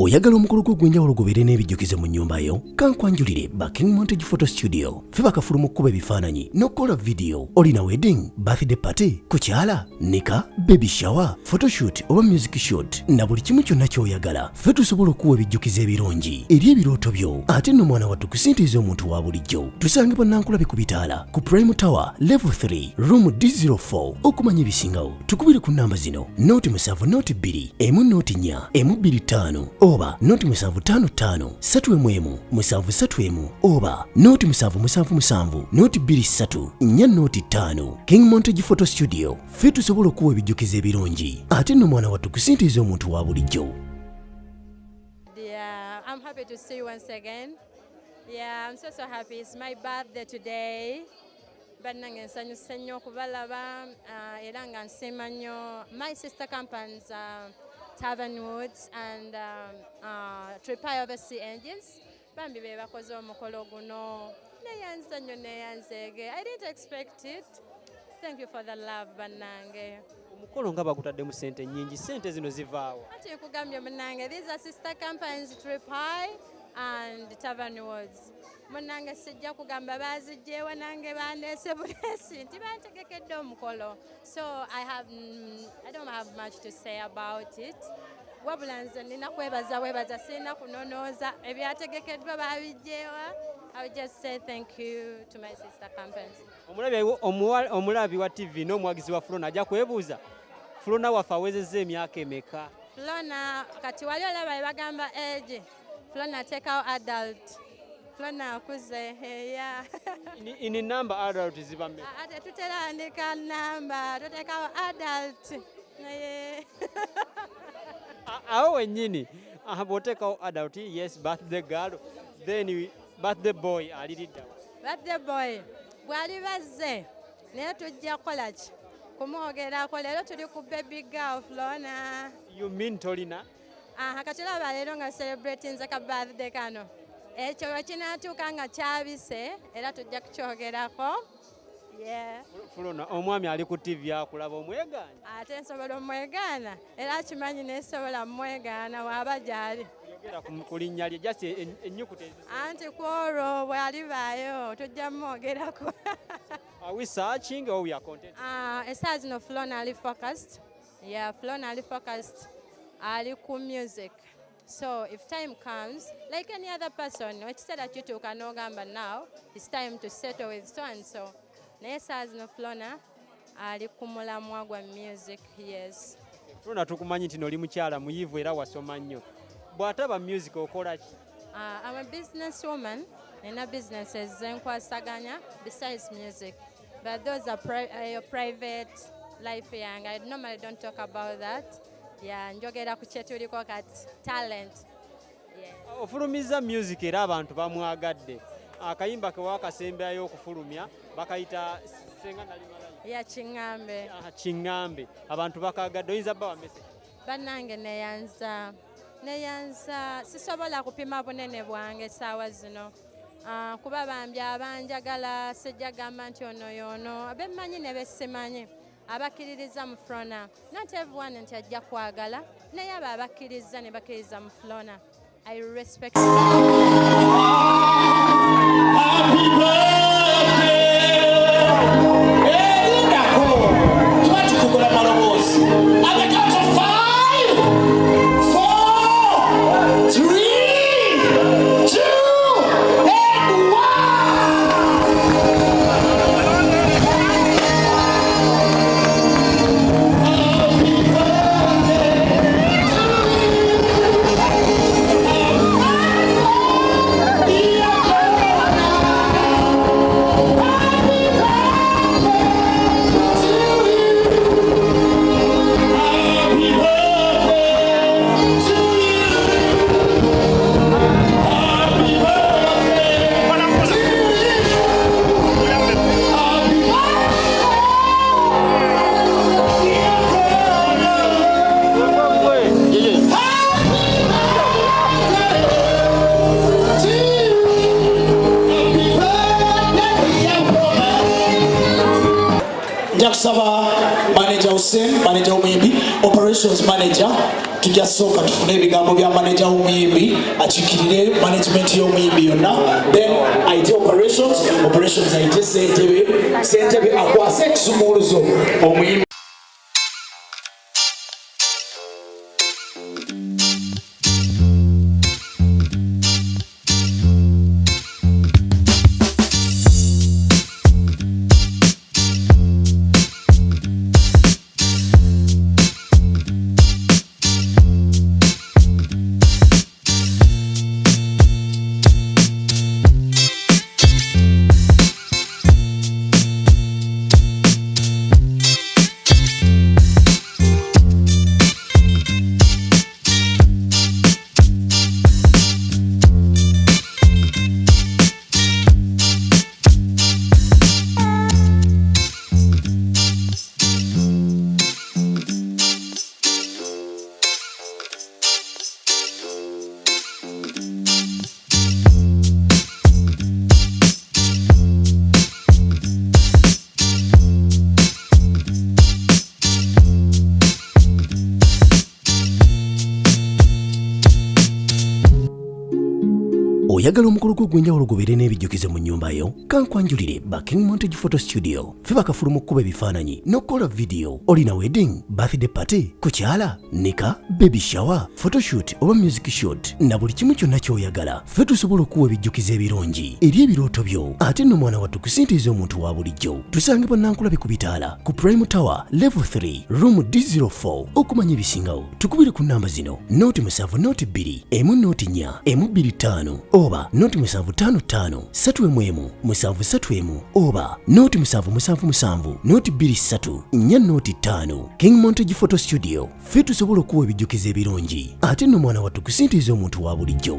Oyagala omukolo gw'ogwenjawulo gubeere n'ebijjukize mu nnyumba yo? Kankwanjulire ba King Montage Photo Studio. Ffe bakafulu mu kkuba ebifaananyi n'okukola video. Olina wedding, birthday party, kukyala, nika, baby shower, photoshoot oba music shoot na buli kimu kyonna ky'oyagala. Ffe tusobola okuwa ebijjukize ebirungi eri ebirooto byo. Ate nno mwana wattu kusintiiza omuntu wa bulijjo. Tusange Bannankulabye ku Bitaala ku Prime Tower Level 3 Room D04. Okumanya ebisingawo tukubire ku nnamba zino: noti 7 noti 2 emu noti 4 emu 25 oba noti 755 3 7 oba noti 7 noti 23 4 noti 5. King Montage Photo Studio. Ffe tusobola okuwa ebijjukize ebirungi ate nno mwana wattu kusintiiza omuntu wa bulijjo. I'm happy to see you once again. Yeah, I'm so happy. It's my birthday today. Bannange nsanyuse nnyo okubalaba era nga nsiima nnyo my sister companies Tavern Woods and Tripai Overseas Engines. Bambi be bakoze omukolo guno. Neyanza nnyo neyanzeege. I didn't expect it. Thank you for the love bannange. Omukolo nga bagutaddemu ssente nnyingi, ssente zino zivaawo? Ati nkugambye munnange, these are sister companies Tripai and Tavern Woods. Munnange sijja kugamba baazijjeewa nange bandeese buleesi nti bantegekedde omukolo. So I don't have much to say about it. Wabula nze nina webaza sirina kunonooza ebyategekeddwa baabijjeewa. I would just say thank you to my sister companies. Omulabi wa TV n'omuwagizi wa Flona ajja kwebuuza, Flona waffe awezezza emyaka emeka? Flona kati wali olaba bagamba age. Flona ateekawo adult. Flona akuze yeah. In number adult ziba mmeka? Ate tuteraandika number, tuteekawo adult. Awo wennyini bw'oteekawo adult, yes, birthday girl, then birthday boy aliridda. Birthday boy bw'ali bazze naye tujja kukola ki? Kumwogerako. Leero tuli ku baby girl Flona. You mean Tolina? Kati olaba leero nga celebrating nze ka birthday kano. Ekyo bwe kinaatuuka nga kyabise era tujja kukyogerako. Yeah. Flona, omwami ali ku TV akulaba omwegaana? Ate nsobola omwegaana era akimanyi nesobola mwegaana waaba gy'ali. Yogera ku linnya lye just ennyukuta ezo. Anti ku olwo bw'alibaayo tujja mwogerako. Are we searching or we are content? Esaazi no Flona ali focused. Yeah, Flona ali focused. Ali ku music. So if time comes, like any other person, which said that you took a no gamba now, it's time to settle with so and so. Nesas no Flona, ali kumula mwagwa music, yes. Flona tukumanyi nti oli mukyala muyivu era wasoma nnyo. Bw'ataba music okola ki? I'm a businesswoman and a businesses zenkwasaganya besides music. But those are your private life young. I normally don't talk about that. Yeah, njogera ku kyetuliko kati talent. Yeah. Ofulumiza music era abantu bamwagadde. Akayimba ke wakasembyayo okufulumya bakayita senga nalimala. Yeah, Kingambe. Kingambe. Abantu bakagadde oyinza bba wa message. Bannange neyanza sisobola kupima bunene bwange saawa zino. Kuba bambi abanjagala sijja gamba nti ono yono abemmanyi ne besimanyi. Abakkiririza mu Flona. Not everyone nti ajja kwagala naye abo abakkiriza ne bakkiriza mu Flona. I respect you. Happy birthday! Tuache kukola malobozi. At the count of 5, 4, 3, 2, and 1. Jacksaba manager Hussein, manager Umimbi, operations manager tujja sooka tufune ebigambo bya manager w'omuyimbi akiikirire management y'omuyimbi yonna, then ayite operations ayite ssentebe akwase ekisumuluzo omuyimbi. oyagala omukolo gw'ogwenjawulo gubeere n'ebijjukize mu nnyumba yo kankwanjulire ba King Montage Photo Studio ffe bakafuluma okukuba ebifaananyi n'okukola vidiyo. Olina wedding, birthday party, kukyala, nika, baby shower, photoshoot oba music shoot na buli kimu kyonna ky'oyagala ffe tusobola okuwa ebijjukize ebirungi eri ebirooto byo ate nno mwana wattu kusintiiza omuntu wa bulijjo. Tusangibwa Nankulabe ku Bitaala ku Prime Tower Level 3 Room D04. Okumanya ebisingawo tukubire ku namba zino: noti 7 noti 2 emu noti 4 emu 25 oba noti 755 3 731 oba noti 777 noti 23 4 noti 5. King Montage Photo Studio ffe tusobola okuwa ebijjukize ebirungi ate nno mwana wattu kusintiiza omuntu wa bulijjo.